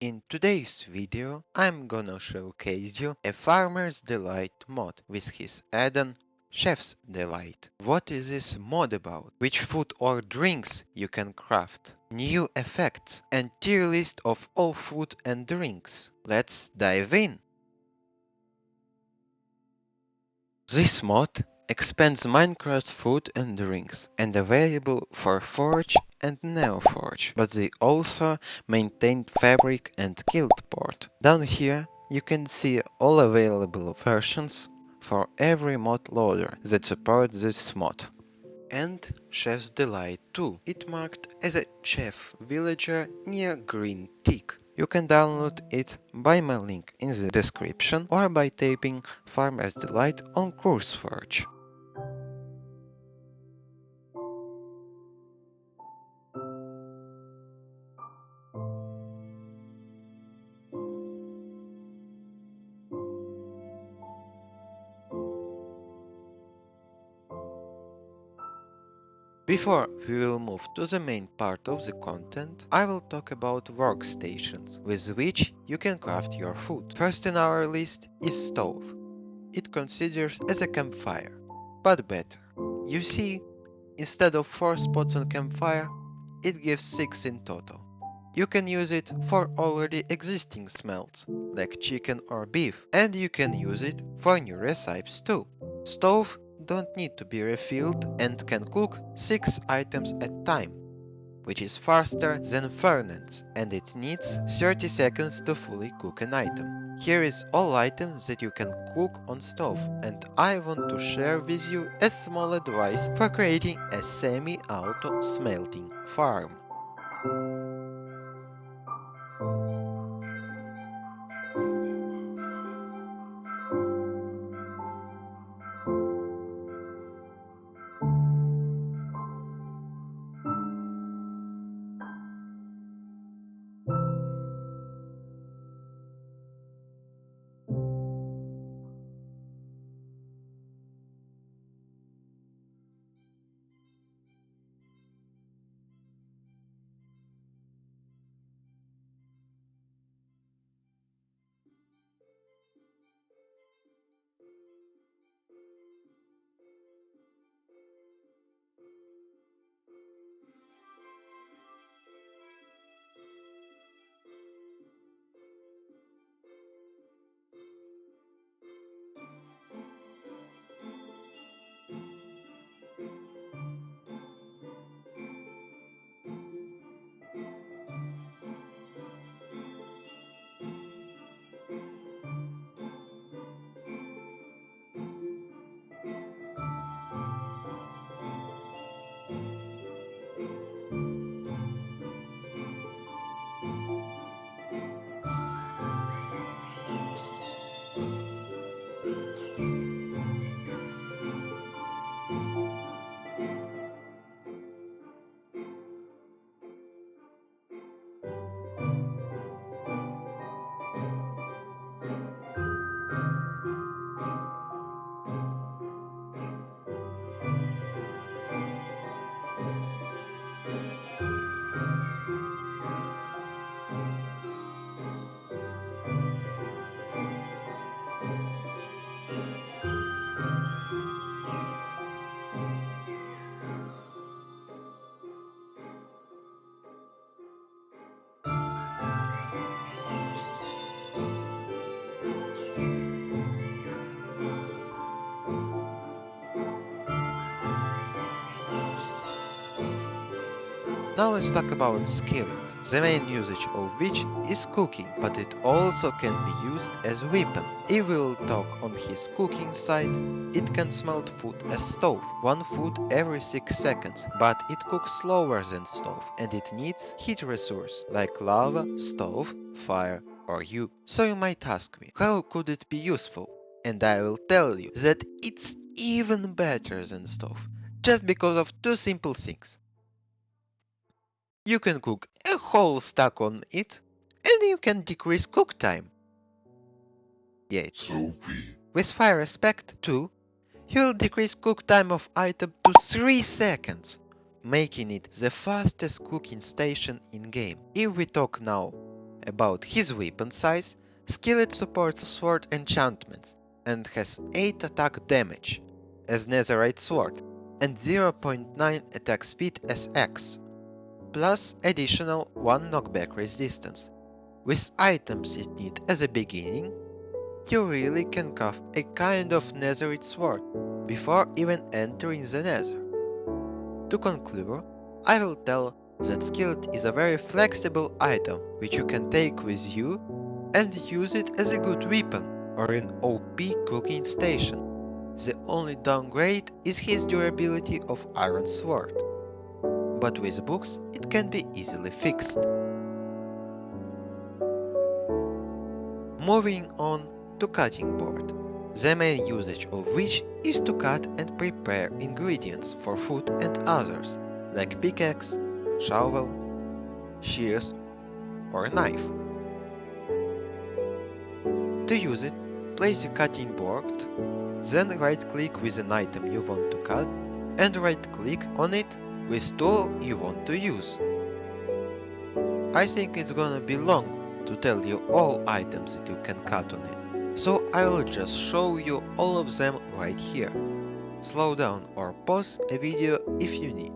In today's video, I'm gonna showcase you a Farmer's Delight mod with his add-on Chef's Delight. What is this mod about? Which food or drinks you can craft? New effects and tier list of all food and drinks. Let's dive in! This mod expands Minecraft food and drinks and available for Forge and Neoforge, but they also maintain Fabric and Guild port. Down here you can see all available versions for every mod loader that supports this mod. And Chef's Delight too. It marked as a chef villager near green tick. You can download it by my link in the description or by typing Farmer's Delight on CourseForge. Before we will move to the main part of the content, I will talk about workstations with which you can craft your food. First in our list is stove. It considers as a campfire, but better. You see, instead of 4 spots on campfire, it gives 6 in total. You can use it for already existing smelts, like chicken or beef, and you can use it for new recipes too. Stove don't need to be refilled and can cook 6 items at a time, which is faster than furnace, and it needs 30 seconds to fully cook an item. Here is all items that you can cook on stove, and I want to share with you a small advice for creating a semi-auto smelting farm. Now let's talk about Skillet, the main usage of which is cooking, but it also can be used as a weapon. If we'll talk on his cooking side, it can smelt food as stove, 1 food every 6 seconds, but it cooks slower than stove, and it needs heat resource like lava, stove, fire or you. So you might ask me, how could it be useful? And I will tell you that it's even better than stove, just because of 2 simple things. You can cook a whole stack on it, and you can decrease cook time. Yeah. With Fire Aspect too, you'll decrease cook time of item to 3 seconds, making it the fastest cooking station in game. If we talk now About his weapon size, Skillet supports sword enchantments and has 8 attack damage as netherite sword and 0.9 attack speed as axe, plus additional 1 knockback resistance. With items you need as a beginning, you really can craft a kind of netherite sword before even entering the nether. To conclude, I will tell that Skillet is a very flexible item which you can take with you and use it as a good weapon or an OP cooking station. The only downgrade is his durability of iron sword, but with books it can be easily fixed. Moving on to cutting board, the main usage of which is to cut and prepare ingredients for food and others, like pickaxe, shovel, shears or knife. To use it, place a cutting board, then right-click with an item you want to cut and right-click on it with tool you want to use. I think it's gonna be long to tell you all items that you can cut on it, so I will just show you all of them right here. Slow down or pause a video if you need.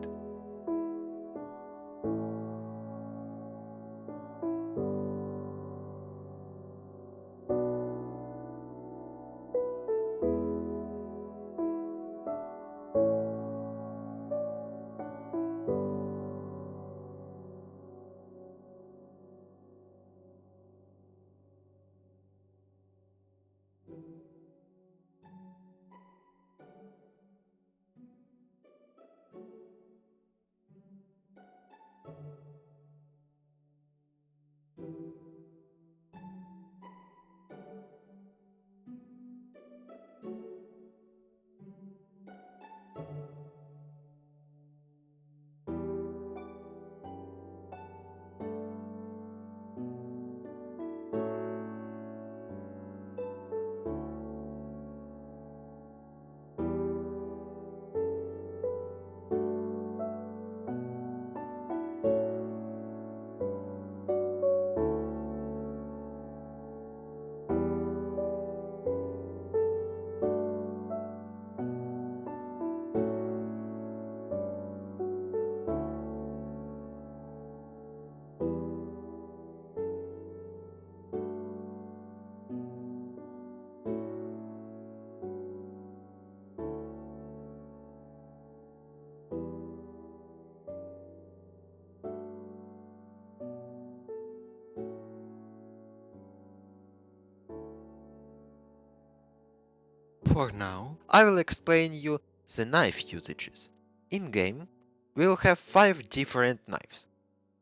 For now, I will explain you the knife usages. In game, we will have 5 different knives.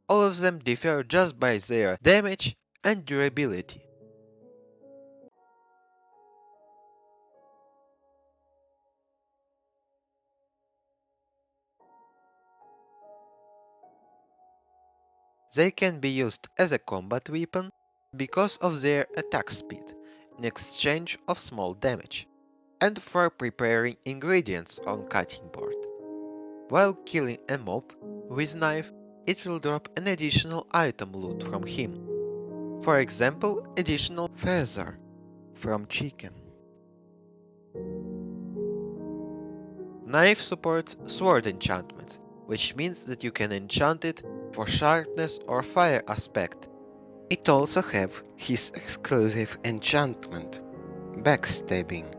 All of them differ just by their damage and durability. They can be used as a combat weapon because of their attack speed in exchange of small damage, and for preparing ingredients on cutting board. While killing a mob with knife, it will drop an additional item loot from him. For example, additional feather from chicken. Knife supports sword enchantments, which means that you can enchant it for sharpness or fire aspect. It also have his exclusive enchantment, backstabbing,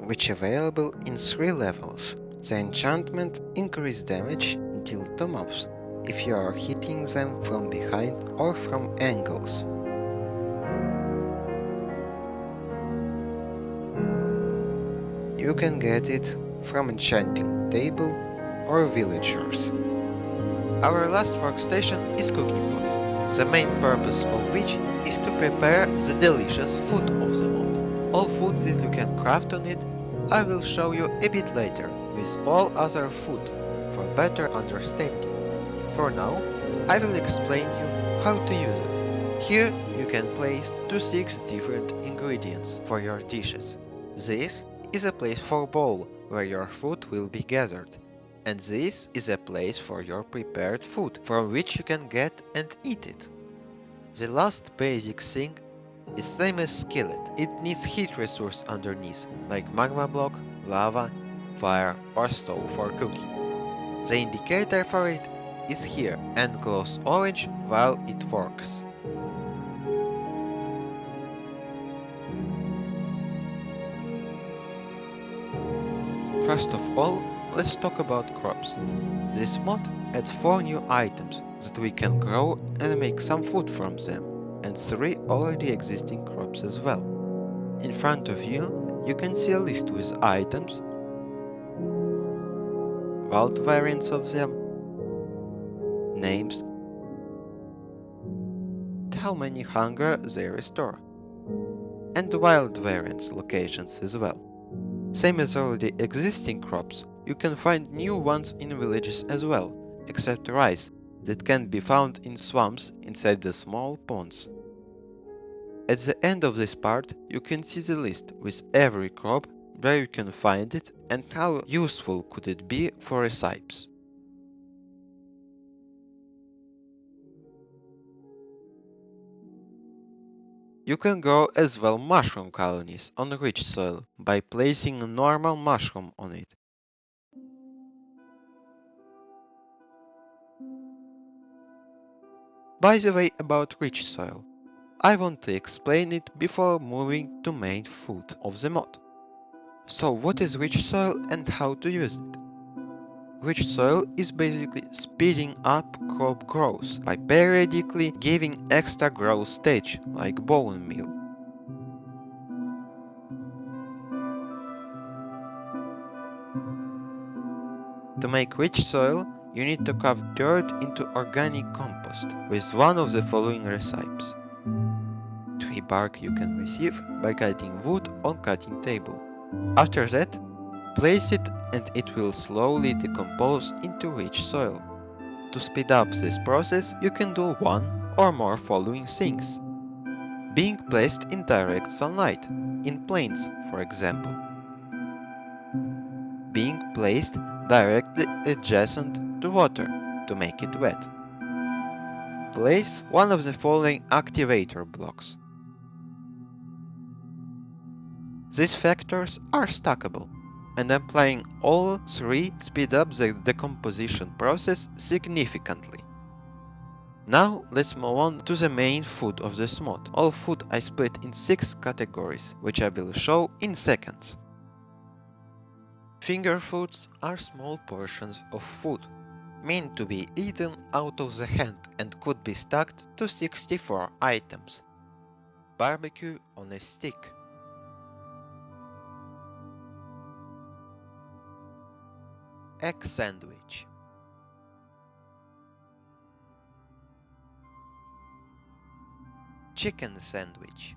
which available in 3 levels. The enchantment increase damage dealt to mobs if you are hitting them from behind or from angles. You can get it from enchanting table or villagers. Our last workstation is cooking pot, the main purpose of which is to prepare the delicious food of the mod. All foods that you can craft on it I will show you a bit later with all other food for better understanding. For now, I will explain you how to use it. Here you can place 6 different ingredients for your dishes. This is a place for bowl where your food will be gathered, and this is a place for your prepared food from which you can get and eat it. The last basic thing is same as Skillet. It needs heat resource underneath, like magma block, lava, fire or stove for cooking. The indicator for it is here and glows orange while it works. First of all, let's talk about crops. This mod adds 4 new items that we can grow and make some food from them, and 3 already existing crops as well. In front of you, you can see a list with items, wild variants of them, names, and how many hunger they restore, and wild variants locations as well. Same as already existing crops, you can find new ones in villages as well, except rice, that can be found in swamps inside the small ponds. At the end of this part, you can see the list with every crop, where you can find it and how useful could it be for recipes. You can grow as well mushroom colonies on rich soil by placing a normal mushroom on it. By the way, about rich soil, I want to explain it before moving to main food of the mod. So what is rich soil and how to use it? Rich soil is basically speeding up crop growth by periodically giving extra growth stage like bone meal. To make rich soil, you need to craft dirt into organic compost with one of the following recipes. Tree bark you can receive by cutting wood on cutting table. After that, place it and it will slowly decompose into rich soil. To speed up this process, you can do one or more following things. Being placed in direct sunlight, in plains for example. Being placed directly adjacent to water to make it wet. Place one of the following activator blocks. These factors are stackable, and applying all 3 speed up the decomposition process significantly. Now let's move on to the main food of this mod. All food I split in 6 categories, which I will show in seconds. Finger foods are small portions of food, meant to be eaten out of the hand and could be stacked to 64 items. Barbecue on a stick. Egg sandwich. Chicken sandwich.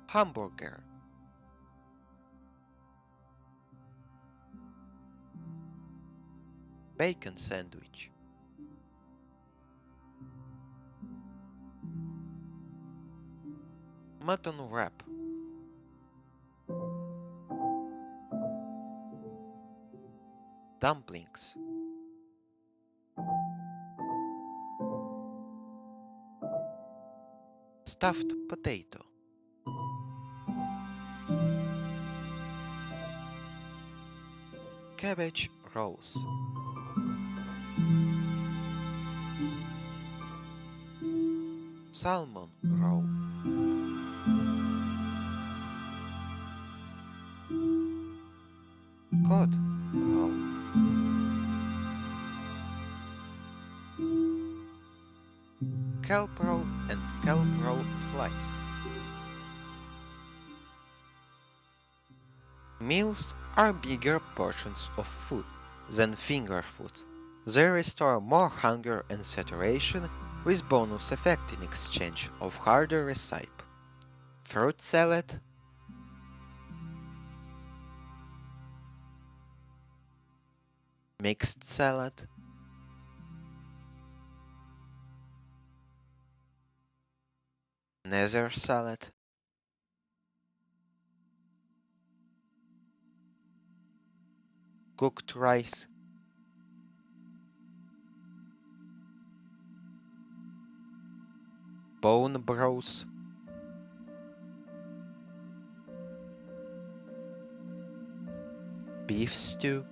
Hamburger. Bacon sandwich. Mutton wrap. Dumplings. Stuffed potato. Cabbage rolls. Salmon roll. Cod roll. Kelp roll and kelp roll slice. Meals are bigger portions of food than finger food. They restore more hunger and saturation with bonus effect in exchange of harder recipe. Fruit salad, mixed salad, nether salad, cooked rice, bone broth, beef stew,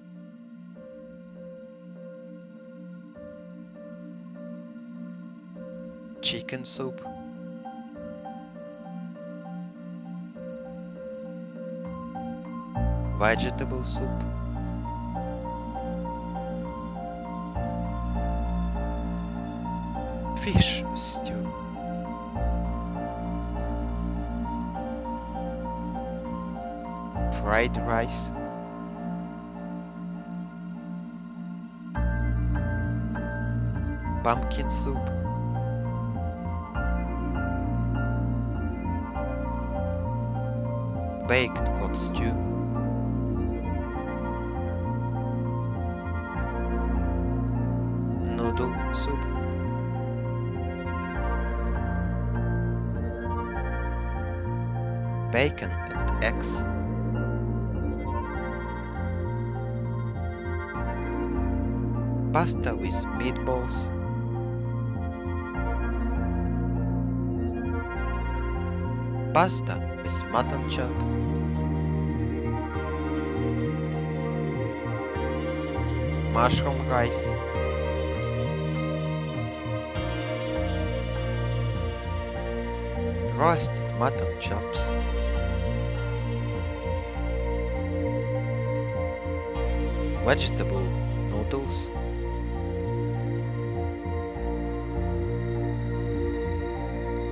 chicken soup, vegetable soup, fish stew, fried rice, pumpkin soup, baked cod stew, noodle soup, bacon and eggs, pasta with meatballs, pasta with mutton chop, mushroom rice, roasted mutton chops, vegetable noodles,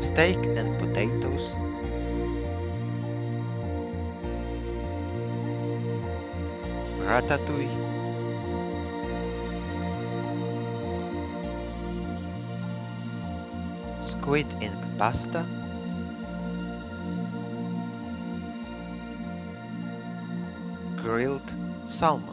steak and potatoes, ratatouille, squid ink pasta, grilled salmon.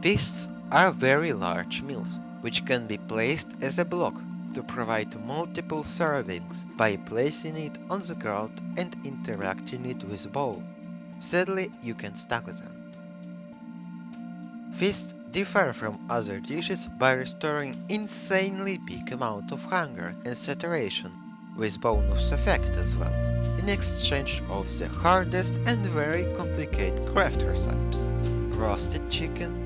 Feasts are very large meals, which can be placed as a block to provide multiple servings by placing it on the ground and interacting it with a bowl. Sadly, you can stack them. Feasts differ from other dishes by restoring insanely big amount of hunger and saturation, with bonus effect as well, in exchange of the hardest and very complicated craft recipes. Roasted chicken,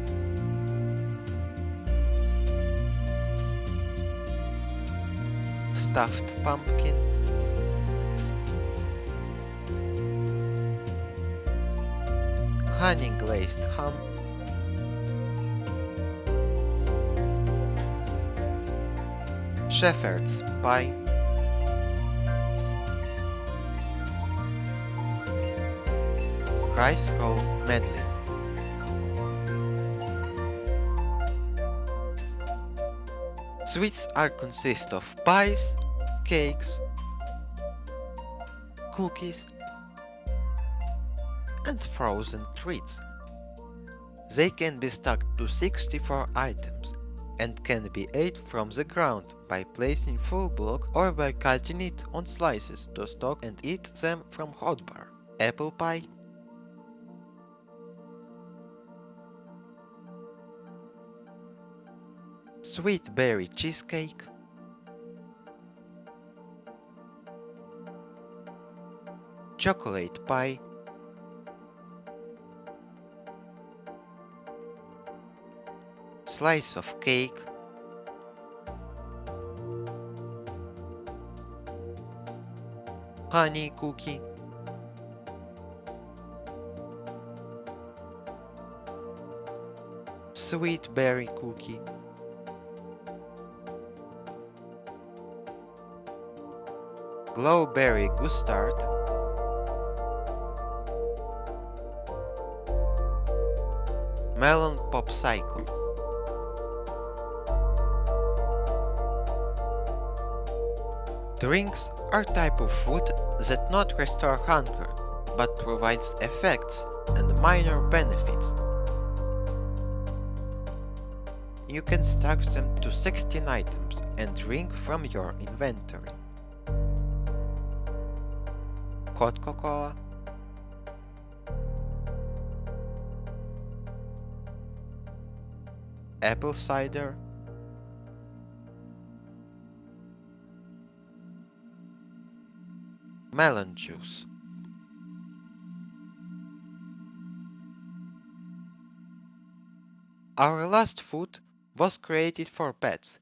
stuffed pumpkin, honey glazed ham, shepherd's pie, rice roll medley. Sweets are consist of pies, cakes, cookies, and frozen treats. They can be stacked to 64 items and can be ate from the ground by placing full block or by cutting it on slices to stock and eat them from hotbar. Apple pie, sweet berry cheesecake, chocolate pie, slice of cake, honey cookie, sweet berry cookie, glowberry custard, melon popsicle. Drinks are type of food that not restore hunger, but provides effects and minor benefits. You can stack them to 16 items and drink from your inventory. Hot cocoa, apple cider, melon juice. Our last food was created for pets.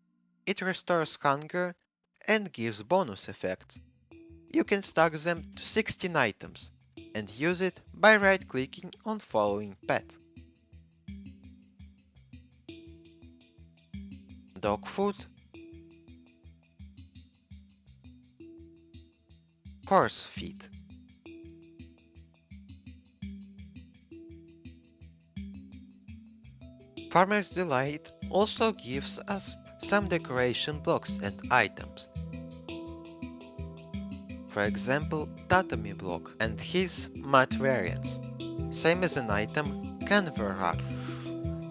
It restores hunger and gives bonus effects. You can stack them to 16 items and use it by right-clicking on following pet. Dog food, horse feed. Farmer's Delight also gives us some decoration blocks and items. For example, tatami block and his mat variants. Same as an item, canvas rug.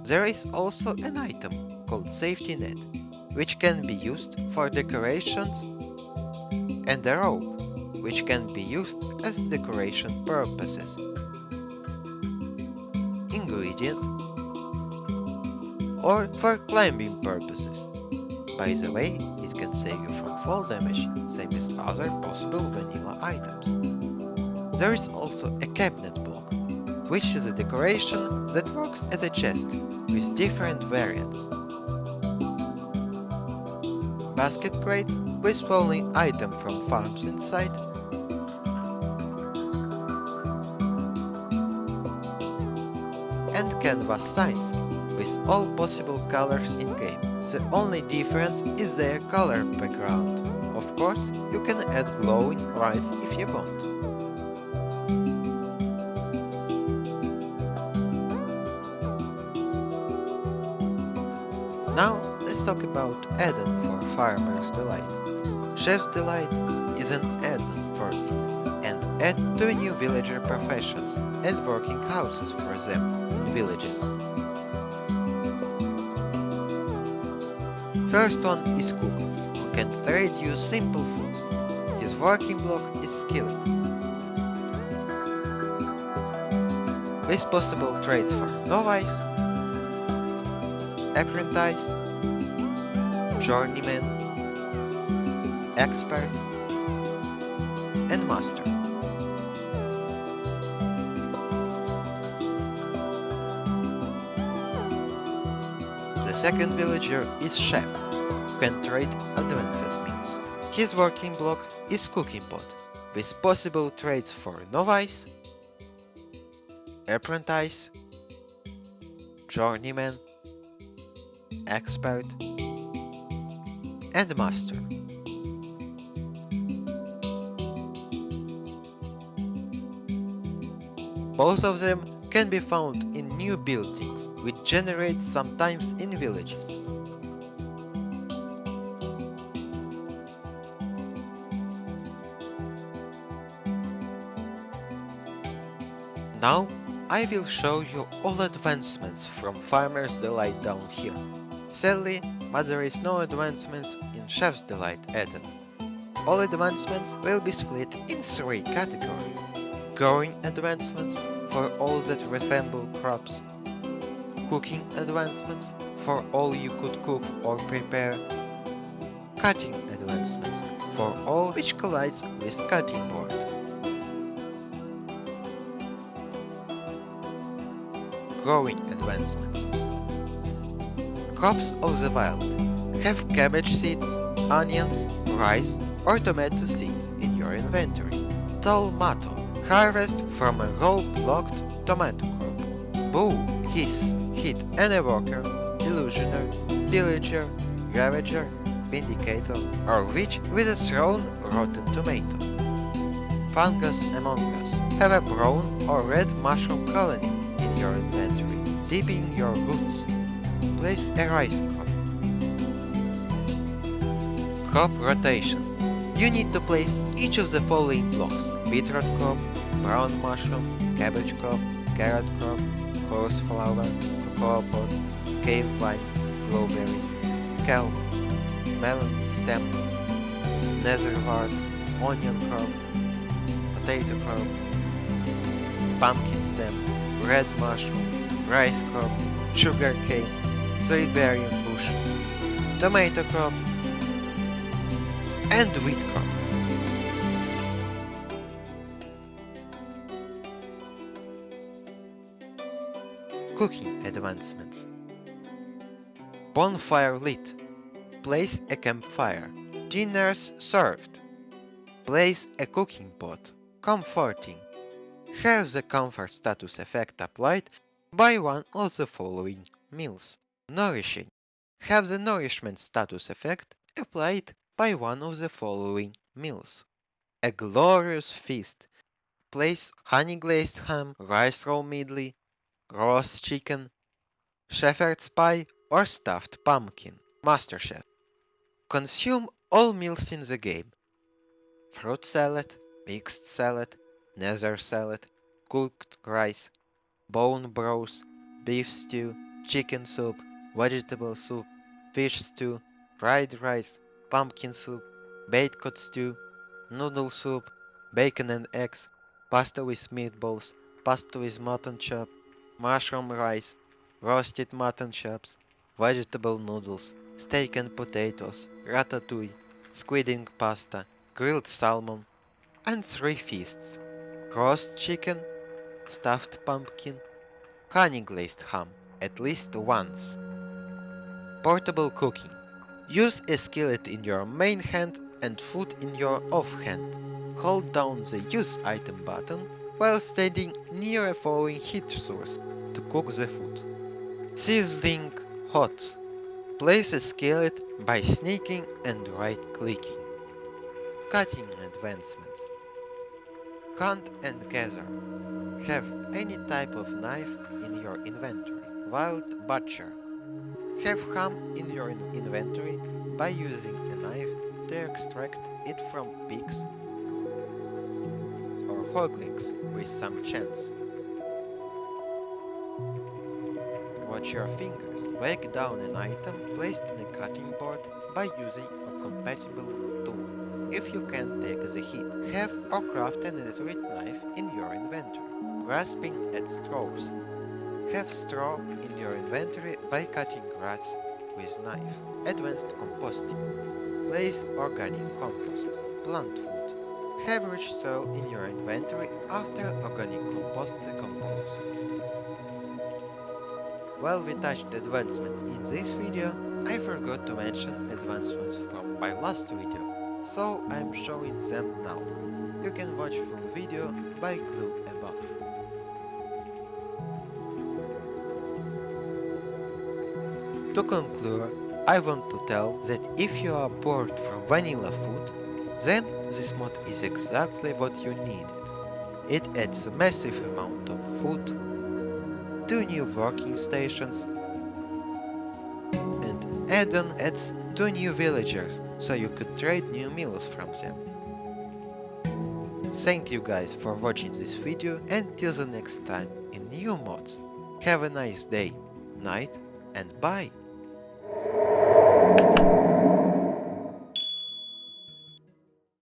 There is also an item called safety net, which can be used for decorations, and a rope, which can be used as decoration purposes. Ingredient, or for climbing purposes. By the way, it can save you from fall damage, same as other possible vanilla items. There is also a cabinet block, which is a decoration that works as a chest with different variants. Basket crates with falling item from farms inside, and canvas signs with all possible colors in-game. The only difference is their color background. Of course, you can add glowing lights if you want. Now let's talk about addon for Farmer's Delight. Chef's Delight is an addon for it and add to new villager professions and working houses for them in villages. First one is Cook, who can trade you simple foods. His working block is Skillet, with possible trades for novice, apprentice, journeyman, expert, and master. The second villager is Chef, who can trade advanced meals. His working block is Cooking Pot, with possible trades for novice, apprentice, journeyman, expert, and master. Both of them can be found in new buildings, which generate sometimes in villages. Now I will show you all advancements from Farmer's Delight down here. Sadly, but there is no advancements in Chef's Delight addon. All advancements will be split in 3 categories. Growing advancements for all that resemble crops, cooking advancements for all you could cook or prepare, cutting advancements for all which collides with cutting board. Growing advancements. Crops of the wild. Have cabbage seeds, onions, rice or tomato seeds in your inventory. Tomato. Harvest from a rope-locked tomato crop. Boo, hiss, hit an evoker, illusioner, pillager, ravager, vindicator, or witch with a thrown rotten tomato. Fungus among us. Have a brown or red mushroom colony in your inventory, deep in your roots. Place a rice crop. Crop rotation. You need to place each of the following blocks: beetroot crop, brown mushroom, cabbage crop, carrot crop, horseflower, cocoa pod, cave vines, blueberries, kelp, melon stem, netherwort, onion crop, potato crop, pumpkin stem, red mushroom, rice crop, sugar cane, soybean bush, tomato crop, and wheat crop. Cooking advancements. Bonfire lit. Place a campfire. Dinners served. Place a cooking pot. Comforting. Have the comfort status effect applied by one of the following meals. Nourishing. Have the nourishment status effect applied by one of the following meals. A glorious feast. Place honey glazed ham, rice roll medley, roast chicken, shepherd's pie, or stuffed pumpkin. MasterChef. Consume all meals in the game. Fruit salad, mixed salad, nether salad, cooked rice, bone broth, beef stew, chicken soup, vegetable soup, fish stew, fried rice, pumpkin soup, baked stew, noodle soup, bacon and eggs, pasta with meatballs, pasta with mutton chop, mushroom rice, roasted mutton chops, vegetable noodles, steak and potatoes, ratatouille, squid ink pasta, grilled salmon, and 3 feasts: roast chicken, stuffed pumpkin, honey glazed ham, at least once. Portable cooking. Use a skillet in your main hand and food in your off hand. Hold down the Use Item button while standing near a falling heat source to cook the food. Sizzling hot. Place a skillet by sneaking and right-clicking. Cutting advancements. Hunt and gather. Have any type of knife in your inventory. Wild butcher. Have ham in your inventory by using a knife to extract it from pigs or hoglings with some chance. Watch your fingers. Break down an item placed in a cutting board by using a compatible tool. If you can take the heat, have or craft an eternate knife in your inventory. Grasping at straws. Have straw in your inventory by cutting grass with knife. Advanced composting. Place organic compost. Plant food. Have rich soil in your inventory after organic compost decomposes. While we touched advancements in this video, I forgot to mention advancements from my last video, so I'm showing them now. You can watch full video by clue above. To conclude, I want to tell that if you are bored from vanilla food, then this mod is exactly what you needed. It adds a massive amount of food, 2 new working stations, and addon adds 2 new villagers, so you could trade new meals from them. Thank you guys for watching this video, and till the next time in new mods. Have a nice day, night, and bye!